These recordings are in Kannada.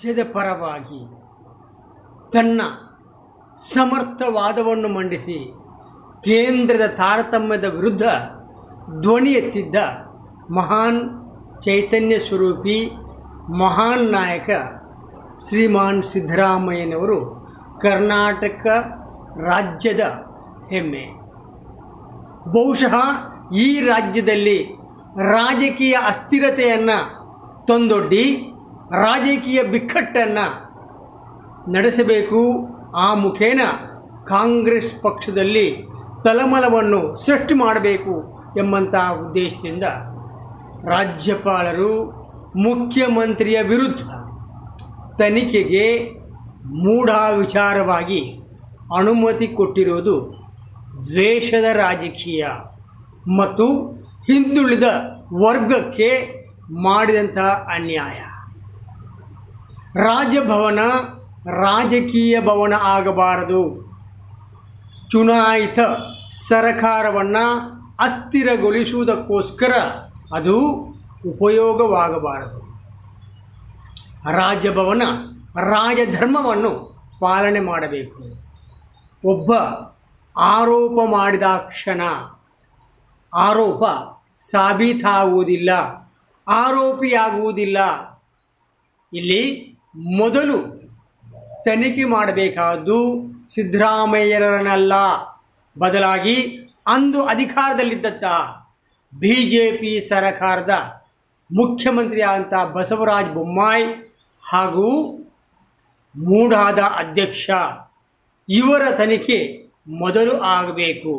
ರಾಜ್ಯದ ಪರವಾಗಿ ತನ್ನ ಸಮರ್ಥವಾದವನ್ನು ಮಂಡಿಸಿ ಕೇಂದ್ರದ ತಾರತಮ್ಯದ ವಿರುದ್ಧ ಧ್ವನಿ ಎತ್ತಿದ್ದ ಮಹಾನ್ ಚೈತನ್ಯ ಸ್ವರೂಪಿ ಮಹಾನ್ ನಾಯಕ ಶ್ರೀಮಾನ್ ಸಿದ್ದರಾಮಯ್ಯನವರು ಕರ್ನಾಟಕ ರಾಜ್ಯದ ಹೆಮ್ಮೆ. ಬಹುಶಃ ಈ ರಾಜ್ಯದಲ್ಲಿ ರಾಜಕೀಯ ಅಸ್ಥಿರತೆಯನ್ನು ತಂದೊಡ್ಡಿ ರಾಜಕೀಯ ಬಿಕ್ಕಟ್ಟನ್ನು ನಡೆಸಬೇಕು, ಆ ಮುಖೇನ ಕಾಂಗ್ರೆಸ್ ಪಕ್ಷದಲ್ಲಿ ತಳಮಳವನ್ನು ಸೃಷ್ಟಿ ಮಾಡಬೇಕು ಎಂಬಂಥ ಉದ್ದೇಶದಿಂದ ರಾಜ್ಯಪಾಲರು ಮುಖ್ಯಮಂತ್ರಿಯ ವಿರುದ್ಧ ತನಿಖೆಗೆ ಮೂಢ ವಿಚಾರವಾಗಿ ಅನುಮತಿ ಕೊಟ್ಟಿರುವುದು ದ್ವೇಷದ ರಾಜಕೀಯ ಮತ್ತು ಹಿಂದುಳಿದ ವರ್ಗಕ್ಕೆ ಮಾಡಿದಂಥ ಅನ್ಯಾಯ. ರಾಜಭವನ ರಾಜಕೀಯ ಭವನ ಆಗಬಾರದು. ಚುನಾಯಿತ ಸರಕಾರವನ್ನು ಅಸ್ಥಿರಗೊಳಿಸುವುದಕ್ಕೋಸ್ಕರ ಅದು ಉಪಯೋಗವಾಗಬಾರದು. ರಾಜಭವನ ರಾಜಧರ್ಮವನ್ನು ಪಾಲನೆ ಮಾಡಬೇಕು. ಒಬ್ಬ ಆರೋಪ ಮಾಡಿದ ಕ್ಷಣ ಆರೋಪ ಸಾಬೀತಾಗುವುದಿಲ್ಲ, ಆರೋಪಿಯಾಗುವುದಿಲ್ಲ. ಇಲ್ಲಿ ಮೊದಲು ತನಿಖೆ ಮಾಡಬೇಕಾದ್ದು ಸಿದ್ದರಾಮಯ್ಯರನ್ನಲ್ಲ, ಬದಲಾಗಿ ಅಂದು ಅಧಿಕಾರದಲ್ಲಿದ್ದಂಥ BJP ಸರ್ಕಾರದ ಮುಖ್ಯಮಂತ್ರಿ ಆದಂಥ ಬಸವರಾಜ ಬೊಮ್ಮಾಯಿ ಹಾಗೂ ಮೂಢಾದ ಅಧ್ಯಕ್ಷ ಇವರ ತನಿಖೆ ಮೊದಲು ಆಗಬೇಕು.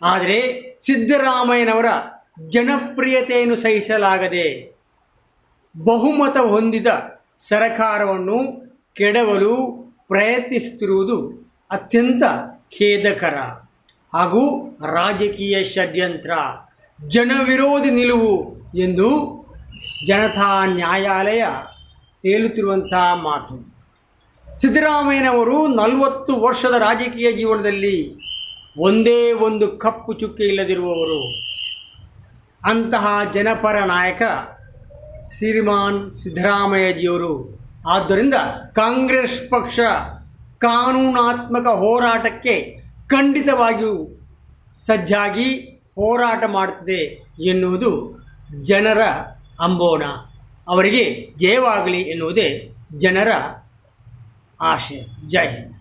ಆದರೆ ಸಿದ್ದರಾಮಯ್ಯನವರ ಜನಪ್ರಿಯತೆಯನ್ನು ಸಹಿಸಲಾಗದೆ ಬಹುಮತ ಹೊಂದಿದ ಸರ್ಕಾರವನ್ನು ಕೆಡವಲು ಪ್ರಯತ್ನಿಸುತ್ತಿರುವುದು ಅತ್ಯಂತ ಖೇದಕರ ಹಾಗೂ ರಾಜಕೀಯ ಷಡ್ಯಂತ್ರ, ಜನವಿರೋಧಿ ನಿಲುವು ಎಂದು ಜನತಾ ನ್ಯಾಯಾಲಯ ಹೇಳುತ್ತಿರುವಂಥ ಮಾತು. ಸಿದ್ದರಾಮಯ್ಯನವರು 40 ವರ್ಷದ ರಾಜಕೀಯ ಜೀವನದಲ್ಲಿ ಒಂದೇ ಒಂದು ಕಪ್ಪು ಚುಕ್ಕೆ ಇಲ್ಲದಿರುವವರು. ಅಂತಹ ಜನಪರ ನಾಯಕ ಶ್ರೀಮಾನ್ ಸಿದ್ದರಾಮಯ್ಯಜಿಯವರು. ಆದ್ದರಿಂದ ಕಾಂಗ್ರೆಸ್ ಪಕ್ಷ ಕಾನೂನಾತ್ಮಕ ಹೋರಾಟಕ್ಕೆ ಖಂಡಿತವಾಗಿಯೂ ಸಜ್ಜಾಗಿ ಹೋರಾಟ ಮಾಡುತ್ತದೆ ಎನ್ನುವುದು ಜನರ ಅಂಬೋಣ. ಅವರಿಗೆ ಜಯವಾಗಲಿ ಎನ್ನುವುದೇ ಜನರ ಆಶೆ. ಜೈ ಹಿಂದ್.